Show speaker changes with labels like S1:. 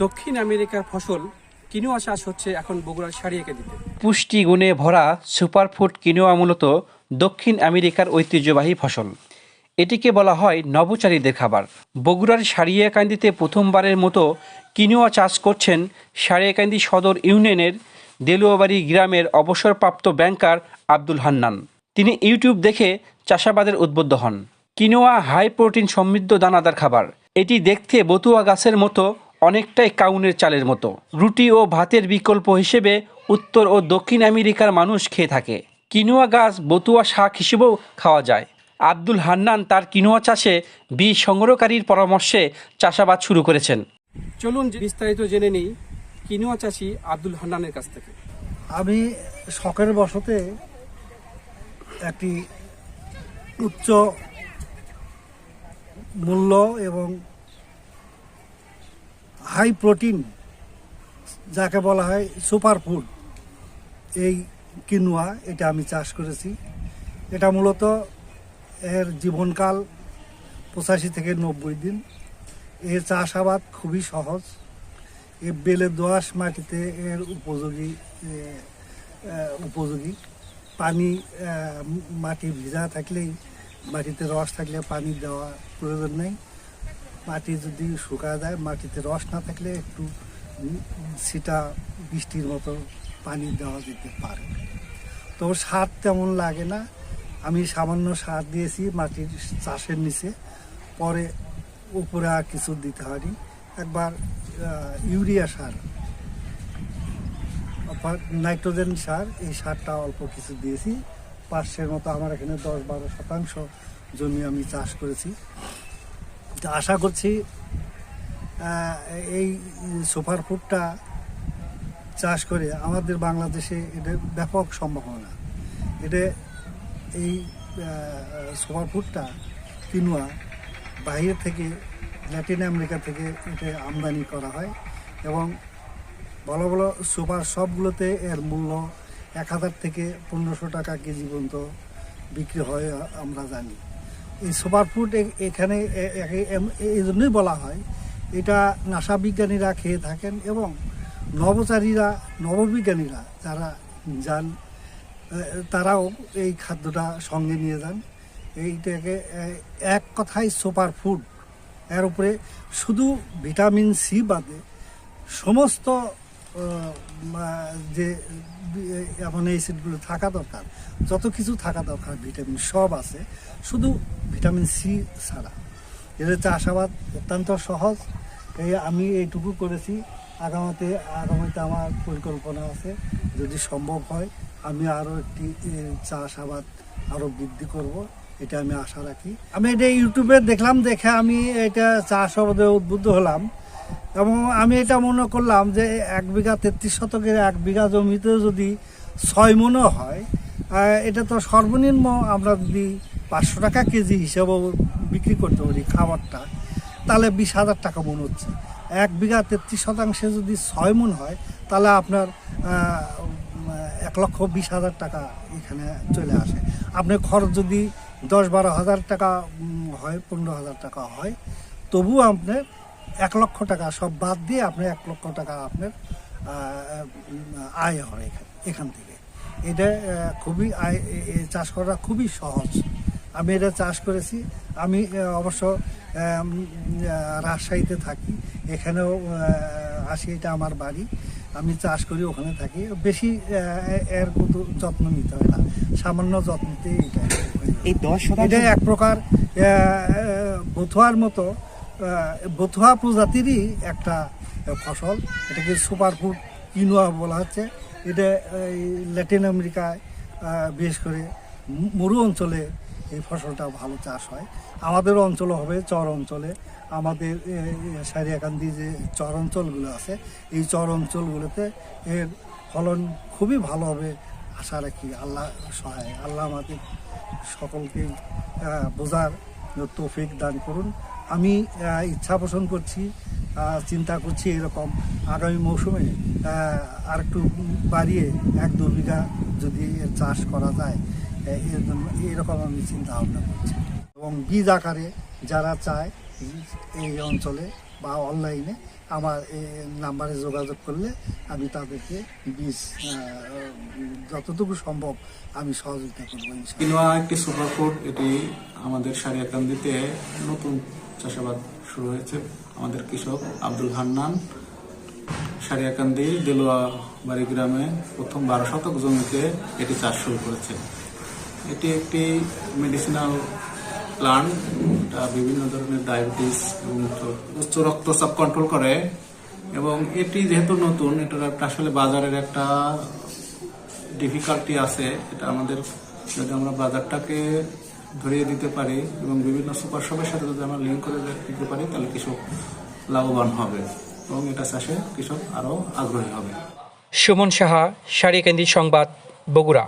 S1: দক্ষিণ আমেরিকার ফসল কিনোয়া চাষ হচ্ছে এখন বগুড়ার সারিয়াকান্দিতে।
S2: পুষ্টি গুণে ভরা সুপারফুড কিনোয়া মূলত দক্ষিণ আমেরিকার ঐতিহ্যবাহী ফসল। এটিকে বলা হয় নভোচারীদের খাবার। বগুড়ার সারিয়াকান্দিতে প্রথমবারের মতো কিনোয়া চাষ করছেন সারিয়াকান্দি সদর ইউনিয়নের দেলুয়াবাড়ি গ্রামের অবসরপ্রাপ্ত ব্যাংকার আব্দুল হান্নান। তিনি ইউটিউব দেখে চাষাবাদের উদ্বুদ্ধ হন। কিনোয়া হাই প্রোটিন সমৃদ্ধ দানাদার খাবার। এটি দেখতে বতুয়া গাছের মতো, অনেকটাই কাউনের চালের মতো। রুটি ও ভাতের বিকল্প হিসেবে উত্তর ও দক্ষিণ আমেরিকার মানুষ খেয়ে থাকে। কিনোয়া গাছ বতুয়া শাক হিসেবেও খাওয়া যায়। আব্দুল হান্নান তার কিনোয়া চাষে বীজ সংগ্রহকারীর পরামর্শে চাষাবাদ শুরু করেছেন।
S1: চলুন বিস্তারিত জেনে নিই কিনোয়া চাষি আব্দুল হান্নানের কাছ থেকে।
S3: আমি শখের বশতে একটি উচ্চ মূল্য এবং হাই প্রোটিন, যাকে বলা হয় সুপার ফুড, এই কিনোয়া এটা আমি চাষ করেছি। এটা মূলত এর জীবনকাল 85 থেকে 90 দিন। এর চাষাবাদ খুবই সহজ। এ বেলে দোআঁশ মাটিতে এর উপযোগী পানি, মাটি ভিজা থাকলেই, মাটিতে রস থাকলে পানি দেওয়া প্রয়োজন নেই। মাটি যদি শুকা যায়, মাটিতে রস না থাকলে একটু ছিটা বৃষ্টির মতো পানি দেওয়া যেতে পারে। তো সার তেমন লাগে না। আমি সামান্য সার দিয়েছি মাটির চাষের নিচে, পরে উপরে আর কিছু দিতে হয়নি। একবার ইউরিয়া সার অর্থাৎ নাইট্রোজেন সার, এই সারটা অল্প কিছু দিয়েছি। 500 মতো আমার এখানে 10-12 শতাংশ জমি আমি চাষ করেছি। আশা করছি এই সুপার ফুডটা চাষ করে আমাদের বাংলাদেশে এটা ব্যাপক সম্ভাবনা। এটা এই সুপার ফুডটা কিনোয়া বাইরে থেকে, ল্যাটিন আমেরিকা থেকে এটা আমদানি করা হয় এবং ভালো ভালো সুপার শপগুলোতে এর মূল্য 1000 থেকে 1500 টাকা কেজি পর্যন্ত বিক্রি হয় আমরা জানি। এই সুপার ফুড এখানে এই জন্যই বলা হয়, এটা নাসা বিজ্ঞানীরা খেয়ে থাকেন এবং নববিজ্ঞানীরা যারা যান তারাও এই খাদ্যটা সঙ্গে নিয়ে যান। এইটাকে এক কথায় সুপার ফুড। এর উপরে শুধু ভিটামিন সি বাদে সমস্ত যে অ্যামিনো অ্যাসিডগুলো থাকা দরকার, যত কিছু থাকা দরকার ভিটামিন সব আছে, শুধু ভিটামিন সি ছাড়া। এর চাষাবাদ অত্যন্ত সহজ। আমি এইটুকু করেছি। আগামীতে আমার পরিকল্পনা আছে, যদি সম্ভব হয় আমি আরও একটি চাষাবাদ আরও বৃদ্ধি করব, এটা আমি আশা রাখি। আমি এটা ইউটিউবে দেখলাম, দেখে আমি এটা চাষাবাদে উদ্বুদ্ধ হলাম এবং আমি এটা মনে করলাম যে 1 বিঘা 33 শতকের 1 বিঘা জমিতে যদি 6 মনও হয়, এটা তো সর্বনিম্ন আমরা যদি 500 টাকা কেজি হিসেবে বিক্রি করতে পারি খাবারটা, তাহলে 20,000 টাকা মন হচ্ছে। 1 বিঘা 33 শতাংশে যদি 6 মন হয়, তাহলে আপনার 1,20,000 টাকা এখানে চলে আসে। আপনার খরচ যদি 10-12 হাজার টাকা হয়, 15,000 টাকা হয়, তবুও আপনার 1 লক্ষ টাকা সব বাদ দিয়ে আপনার 1 লক্ষ টাকা আপনার আয় হয় এখান থেকে। এটা খুবই চাষ করা খুবই সহজ। আমি এটা চাষ করেছি। আমি অবশ্য রাজশাহীতে থাকি, এখানেও আসি, এটা আমার বাড়ি। আমি চাষ করি, ওখানে থাকি। বেশি এর কোনো যত্ন নিতে হয় না, সামান্য যত্নতে এটা এক প্রকার বথুয়ার মতো, বথুয়া প্রজাতিরই একটা ফসল। এটাকে সুপার ফুড কিনোয়া বলা হচ্ছে। এটা ল্যাটিন আমেরিকায় বিশেষ করে মরু অঞ্চলে এই ফসলটা ভালো চাষ হয়। আমাদের অঞ্চল হবে চর অঞ্চলে। আমাদের সারিয়াকান্দি যে চর অঞ্চলগুলো আছে, এই চর অঞ্চলগুলোতে এর ফলন খুবই ভালো হবে আশা রাখি। আল্লাহ সহায়। আল্লাহ আমাদের সকলকে বোঝার তৌফিক দান করুন। আমি ইচ্ছা পোষণ করছি, চিন্তা করছি এরকম আগামী মৌসুমে আরেকটু বাড়িয়ে 1-2 বিঘা যদি এর চাষ করা যায়, এর জন্য এরকম আমি চিন্তা ভাবনা করছি। এবং বীজ আকারে যারা চায় এই অঞ্চলে বা অনলাইনে আমার এই নাম্বারে যোগাযোগ করলে আমি তাদেরকে বীজ যতটুকু সম্ভব আমি সহযোগিতা করবো ইনশাআল্লাহ।
S4: কিনোয়া একটি সুপারফুড, এটি আমাদের সারিয়াকান্দিতে নতুন চাষাবাদ শুরু হয়েছে। আমাদের কৃষক আব্দুল হান্নান সারিয়াকান্দি দেলোয়া বাড়ি গ্রামে প্রথম 12 শতক জমিতে এটি চাষ শুরু করেছে। এটি একটি মেডিসিনাল প্লান্ট, এটা বিভিন্ন ধরনের ডায়াবেটিস এবং উচ্চ রক্তচাপ কন্ট্রোল করে। এবং এটি যেহেতু নতুন, এটার একটা আসলে বাজারের একটা ডিফিকাল্টি আছে। এটা আমাদের যদি আমরা বাজারটাকে ধরিয়ে দিতে পারি এবং বিভিন্ন সুপার শপের সাথে যদি আমরা লিঙ্ক করে দিতে পারি, তাহলে কৃষক লাভবান হবে এবং এটা চাষে কৃষক আরও আগ্রহী হবে।
S2: সুমন সাহা, সারিয়াকান্দি সংবাদ, বগুড়া।